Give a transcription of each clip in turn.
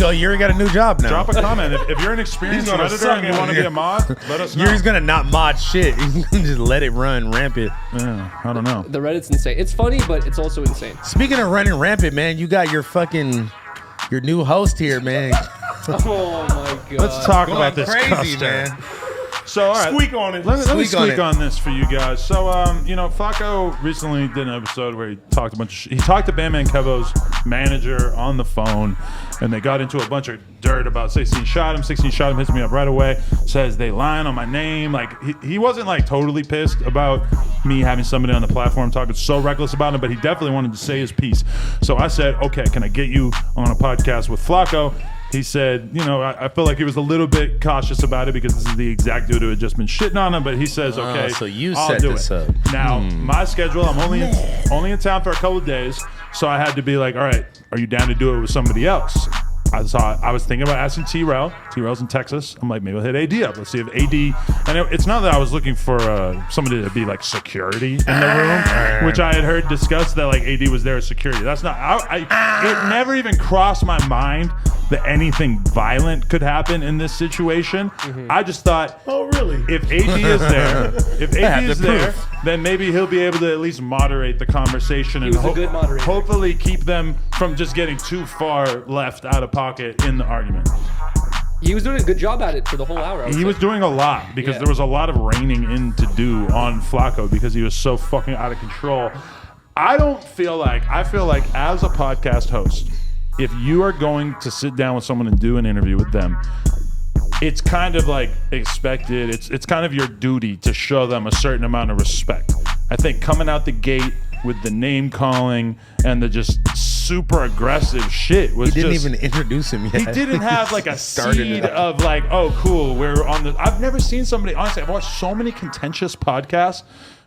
So Yuri got a new job now. Drop a comment. If you're an experienced editor and you want to be a mod, let us know. Yuri's gonna not mod shit. He's gonna just let it run rampant. Yeah, I don't know. The Reddit's insane. It's funny, but it's also insane. Speaking of running rampant, man, you got your new host here, man. Oh my god. Let's talk about this crazy, custard. man. So, all right. Squeak on it. Let me Squeak on squeak it. on this for you guys. So, Flakko recently did an episode where he talked a bunch of shit. He talked to Bandman Kevo's manager on the phone, and they got into a bunch of dirt about 16SHOTEM. 16SHOTEM hits me up right away, says they lying on my name. Like, he wasn't, like, totally pissed about me having somebody on the platform talking so reckless about him, but he definitely wanted to say his piece. So I said, okay, can I get you on a podcast with Flakko? He said, I feel like he was a little bit cautious about it because this is the exact dude who had just been shitting on him. But he says, okay, so you I'll set do this it. up. Now, my schedule, I'm only in town for a couple of days. So I had to be like, all right, are you down to do it with somebody else? I was thinking about asking T-Rail. T-Rail's in Texas. I'm like, maybe I'll hit AD up. Let's see if AD... And it's not that I was looking for somebody to be like security in the room, which I had heard discussed that like AD was there as security. That's not... it never even crossed my mind that anything violent could happen in this situation. I just thought... Oh, really? If AD is there, then maybe he'll be able to at least moderate the conversation and was a good moderator. hopefully keep them from just getting too far left out of pocket in the argument. He was doing a good job at it for the whole hour. He was doing a lot because there was a lot of reining in to do on Flakko because he was so fucking out of control. I feel like as a podcast host, if you are going to sit down with someone and do an interview with them, it's kind of like expected. It's kind of your duty to show them a certain amount of respect. I think coming out the gate with the name calling and the just super aggressive shit was He didn't even introduce him yet. He didn't have like a seed of like, oh, cool, we're on the... I've never seen somebody... Honestly, I've watched so many contentious podcasts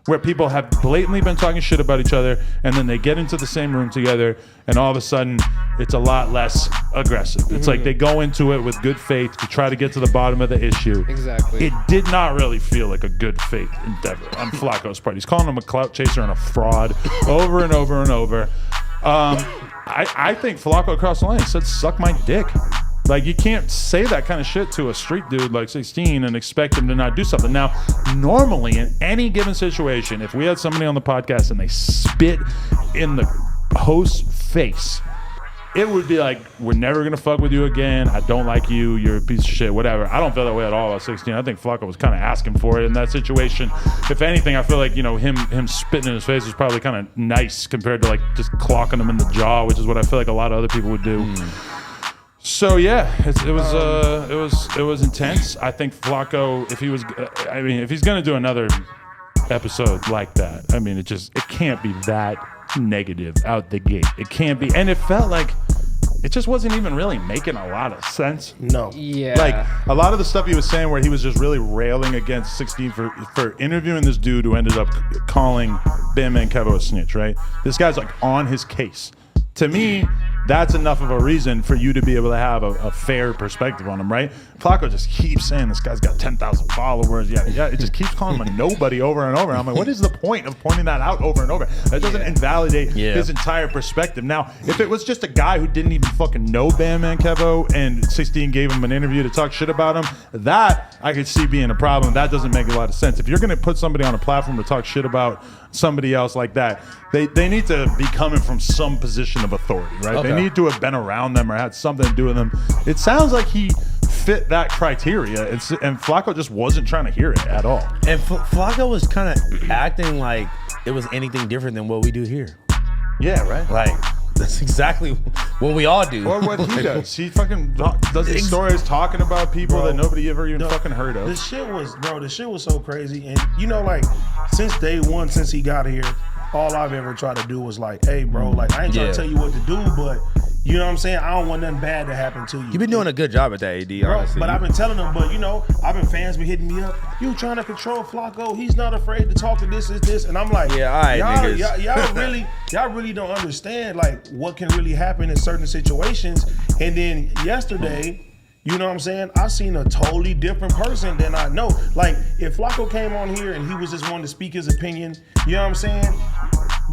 where people have blatantly been talking shit about each other and then they get into the same room together and all of a sudden it's a lot less aggressive. It's like they go into it with good faith to try to get to the bottom of the issue. Exactly. It did not really feel like a good faith endeavor on Flakko's part. He's calling him a clout chaser and a fraud over and over and over. I think Flakko crossed the line. He said, suck my dick. Like, you can't say that kind of shit to a street dude like 16 and expect him to not do something. Now, normally in any given situation, if we had somebody on the podcast and they spit in the host's face, it would be like, we're never going to fuck with you again. I don't like you. You're a piece of shit, whatever. I don't feel that way at all about 16. I think Flakko was kind of asking for it in that situation. If anything, I feel like, him spitting in his face was probably kind of nice compared to like just clocking him in the jaw, which is what I feel like a lot of other people would do. So yeah, it was intense. I think Flakko, if he's gonna do another episode like that, it can't be that negative out the gate. It can't be, and it felt like it just wasn't even really making a lot of sense. No. Yeah. Like a lot of the stuff he was saying where he was just really railing against 16 for interviewing this dude who ended up calling Bandman Kevo a snitch, right? This guy's like on his case. To me, that's enough of a reason for you to be able to have a fair perspective on him, right? Flakko just keeps saying this guy's got 10,000 followers. Yeah, it just keeps calling him a nobody over and over. I'm like, what is the point of pointing that out over and over? That doesn't invalidate his entire perspective. Now, if it was just a guy who didn't even fucking know Bandman Kevo and 16 gave him an interview to talk shit about him, that I could see being a problem. That doesn't make a lot of sense. If you're going to put somebody on a platform to talk shit about somebody else like that, they need to be coming from some position of authority, right? Okay. They need to have been around them or had something to do with them. It sounds like he fit that criteria, and Flakko just wasn't trying to hear it at all. And Flakko was kind of acting like it was anything different than what we do here. Yeah, right? Like, that's exactly what we all do. Or what he does. He fucking does these stories talking about people that nobody ever even fucking heard of. The shit was so crazy. And like, since day one, since he got here, all I've ever tried to do was like, hey, bro, like, I ain't trying to tell you what to do, but you know what I'm saying? I don't want nothing bad to happen to you. You've been doing a good job at that, AD, honestly. But I've been telling them, fans been hitting me up. You trying to control Flakko? He's not afraid to talk to this. And I'm like, yeah, all right, niggas. y'all really don't understand like what can really happen in certain situations. And then yesterday, you know what I'm saying? I seen a totally different person than I know. Like, if Flakko came on here and he was just wanting to speak his opinion, you know what I'm saying?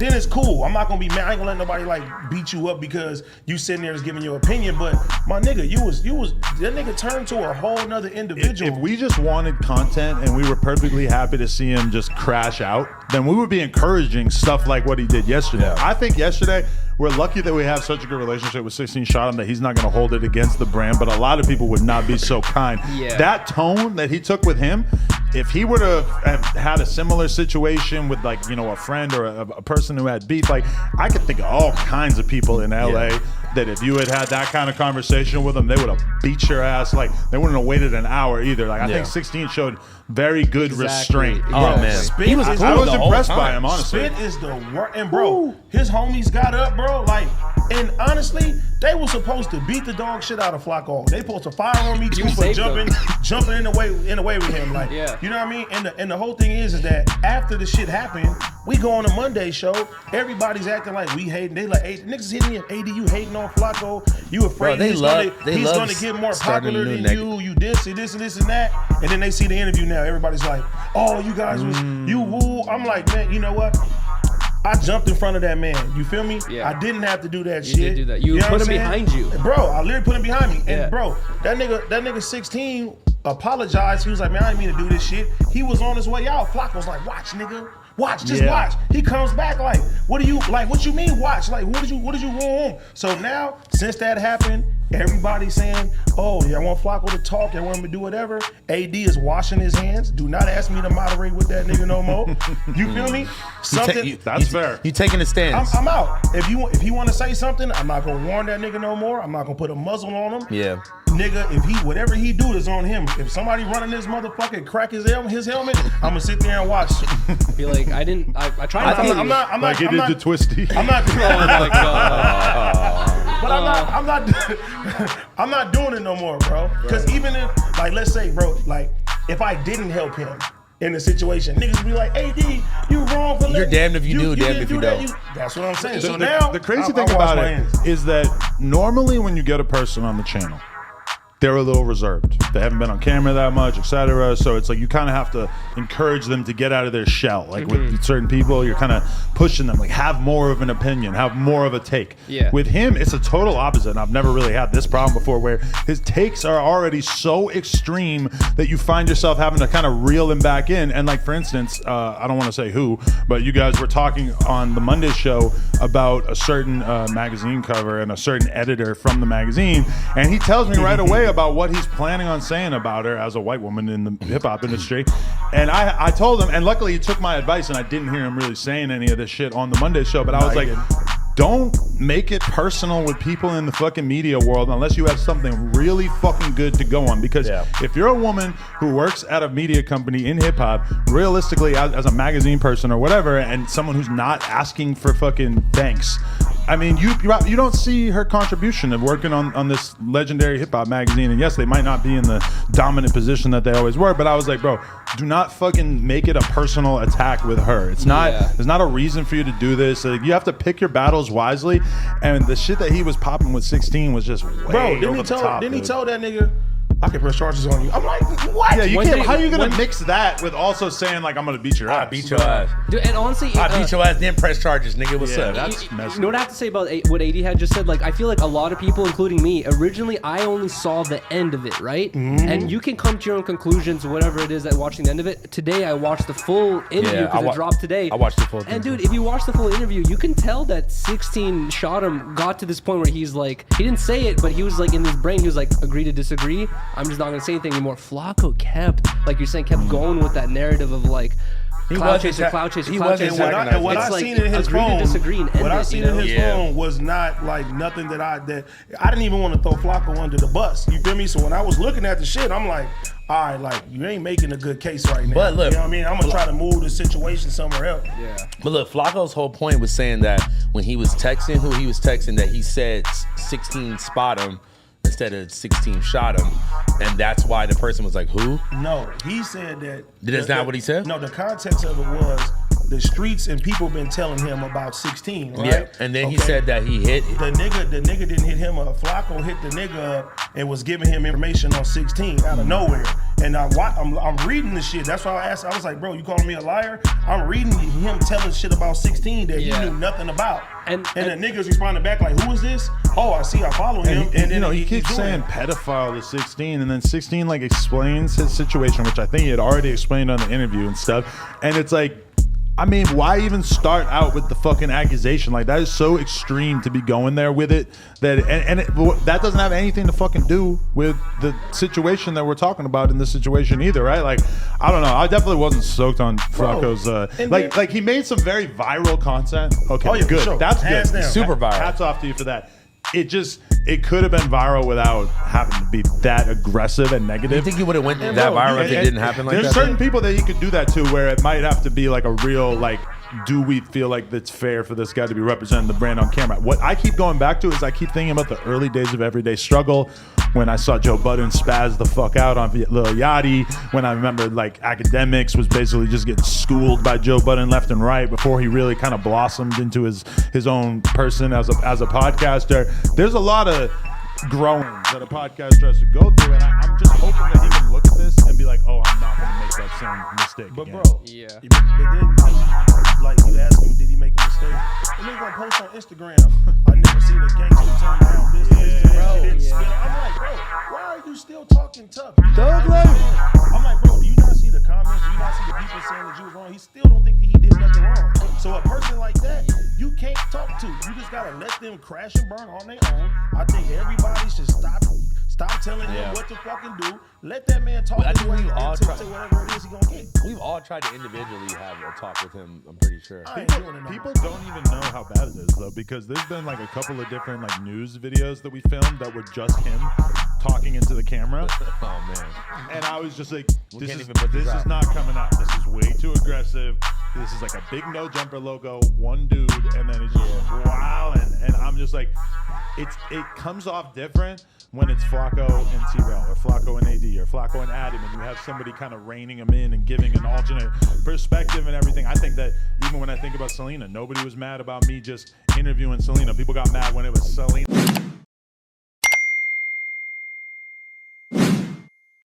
then it's cool. I'm not gonna be mad. I ain't gonna let nobody like beat you up because you sitting there just giving your opinion. But my nigga, you was that nigga turned to a whole nother individual. If we just wanted content and we were perfectly happy to see him just crash out, then we would be encouraging stuff like what he did yesterday. Yeah. I think yesterday, we're lucky that we have such a good relationship with 16SHOTEM that he's not going to hold it against the brand, but a lot of people would not be so kind. Yeah. That tone that he took with him, if he were to have had a similar situation with like, you know, a friend or a person who had beef, like I could think of all kinds of people in LA that if you had had that kind of conversation with them, they would have beat your ass. Like they wouldn't have waited an hour either. Like I think 16 showed very good restraint. Oh man, Spit he was is cool I was the whole impressed time. by him, honestly. Spit is the worst. And bro, his homies got up, bro. Like, and honestly, they were supposed to beat the dog shit out of Flakko. They supposed to fire on me too for saved jumping in the way with him. Like, you know what I mean? And the whole thing is that after the shit happened, we go on a Monday show. Everybody's acting like we hating. They like, hey, niggas hitting me. AD, you hating on Flakko? You afraid Bro, he's gonna get more popular than you? You this and this and this and that. And then they see the interview now. Everybody's like, oh, you guys was you woo. I'm like, man, you know what? I jumped in front of that man. You feel me? Yeah. I didn't have to do that You shit. did do that. You know put what him I'm behind saying? you. Bro, I literally put him behind me. And Yeah. bro, that nigga 16 apologized. He was like, man, I didn't mean to do this shit. He was on his way out. Flakko was like, watch, nigga. Watch, just watch. He comes back like, what you mean watch? Like, what did you want? So now, since that happened, everybody's saying, oh, yeah, I want Flakko to talk, I want him to do whatever. AD is washing his hands. Do not ask me to moderate with that nigga no more. You feel me? That's fair. You taking a stance. I'm out. If you want to say something, I'm not gonna warn that nigga no more. I'm not gonna put a muzzle on him. Yeah. Nigga, if whatever he do is on him. If somebody running this motherfucker and crack his helmet, I'm gonna sit there and watch. Be like, I tried not to. I'm not. Like he did to Twisty. I'm not. Oh my god. But I'm not doing it no more, bro. Because even if, like, let's say, bro, like, if I didn't help him in the situation, niggas would be like, AD, you wrong for You're damned if you do, damned if you that. don't. That's what I'm saying. The- So the- now, the crazy I thing wash about my it hands. is that normally when you get a person on the channel, they're a little reserved. They haven't been on camera that much, etc. So it's like you kind of have to encourage them to get out of their shell. Like with certain people, you're kind of pushing them, like have more of an opinion, have more of a take. Yeah. With him, it's a total opposite. And I've never really had this problem before where his takes are already so extreme that you find yourself having to kind of reel him back in. And like, for instance, I don't want to say who, but you guys were talking on the Monday show about a certain magazine cover and a certain editor from the magazine. And he tells me right away about what he's planning on saying about her as a white woman in the hip-hop industry. And I told him, and luckily he took my advice and I didn't hear him really saying any of this shit on the Monday show, but I was like, don't make it personal with people in the fucking media world unless you have something really fucking good to go on. Because if you're a woman who works at a media company in hip hop, realistically, as a magazine person or whatever, and someone who's not asking for fucking thanks, I mean, you don't see her contribution of working on this legendary hip hop magazine. And yes, they might not be in the dominant position that they always were, but I was like, bro, do not fucking make it a personal attack with her. It's not. There's not a reason for you to do this. Like, you have to pick your battles wisely. And the shit that he was popping with 16 was just way over the top. Didn't he tell that nigga, I can press charges on you? I'm like, what? Yeah, you can't. How are you gonna mix that with also saying like I'm gonna beat your ass? I beat your ass. Dude, and honestly, I beat your ass, then press charges, nigga. What's up? That's messy. you know what I have to say about what AD had just said? Like, I feel like a lot of people, including me, originally I only saw the end of it, right? And you can come to your own conclusions, whatever it is that watching the end of it. Today, I watched the full interview because it dropped today. I watched the full thing. And dude, if you watch the full interview, you can tell that 16SHOTEM got to this point where he's like, he didn't say it, but he was like in his brain, he was like, agree to disagree. I'm just not gonna say anything anymore. Flakko kept, like you're saying, kept going with that narrative of like, cloud chaser, cloud chaser, he cloud wasn't chaser. antagonizing. What It's I like, seen in his agree to phone, disagree and end what I it, seen you know? in his phone was not like nothing that I didn't even want to throw Flakko under the bus. You feel me? So when I was looking at the shit, I'm like, all right, like you ain't making a good case right now. But look, you know what I mean? I'm gonna try to move the situation somewhere else. Yeah. But look, Flakko's whole point was saying that when he was texting who he was texting, that he said 16 spot him instead of 16 shot him, and that's why the person was like, who? No, he said that. That's not what he said? No, the context of it was the streets and people been telling him about 16, right? Yeah, and then he said that he hit the nigga didn't hit him up. Flakko hit the nigga up and was giving him information on 16 out of nowhere. And I'm reading the shit. That's why I asked. I was like, bro, you calling me a liar? I'm reading him telling shit about 16 that he knew nothing about. And the niggas responding back like, who is this? Oh, I see. I follow him. And then he keeps saying pedophile to 16, and then 16 like explains his situation, which I think he had already explained on the interview and stuff. And it's like, I mean, why even start out with the fucking accusation? Like, that is so extreme to be going there with it. That doesn't have anything to fucking do with the situation that we're talking about in this situation either, right? Like, I don't know. I definitely wasn't stoked on Flakko's. Like he made some very viral content. Okay, good. Sure. That's Hands good. down. super viral. Hats off to you for that. It could have been viral without having to be that aggressive and negative. You think he would have went that viral if it didn't happen like that? There's certain people that he could do that to, where it might have to be like a real, like, do we feel like it's fair for this guy to be representing the brand on camera? What I keep going back to is I keep thinking about the early days of Everyday Struggle, when I saw Joe Budden spaz the fuck out on Lil Yachty, when I remember like Academics was basically just getting schooled by Joe Budden left and right before he really kind of blossomed into his own person as a podcaster. There's a lot of growing that a podcaster has to go through, and I'm just hoping that he can look at this and be like, oh, I'm not gonna make that same mistake But again. bro, but then like you asked him, did he make a mistake? And nigga gonna post on Instagram, I never seen a gangster turn down this. I'm like, bro, why are you still talking tough? Thug life. I'm like, bro, do you not see the comments? Do you not see the people saying that you was wrong? He still don't think that he did nothing wrong. So a person like that, you can't talk to. You just gotta let them crash and burn on their own. I think everybody should stop telling him what to fucking do. Let that man talk his way to whatever it is he gonna get. We've all tried to individually have a talk with him, I'm pretty sure. People don't even know how bad it is though, because there's been like a couple of different like news videos that we filmed that were just him talking into the camera. Oh man. And I was just like, this can't is even put this out. not coming out. This is way too aggressive. This is like a big no jumper logo, one dude, and then it's just wilding. And I'm just like, it comes off different when it's Flakko and T-Rail, or Flakko and AD, or Flakko and Adam, and you have somebody kind of reining them in and giving an alternate perspective and everything. I think that even when I think about Selena, nobody was mad about me just interviewing Selena. People got mad when it was Selena.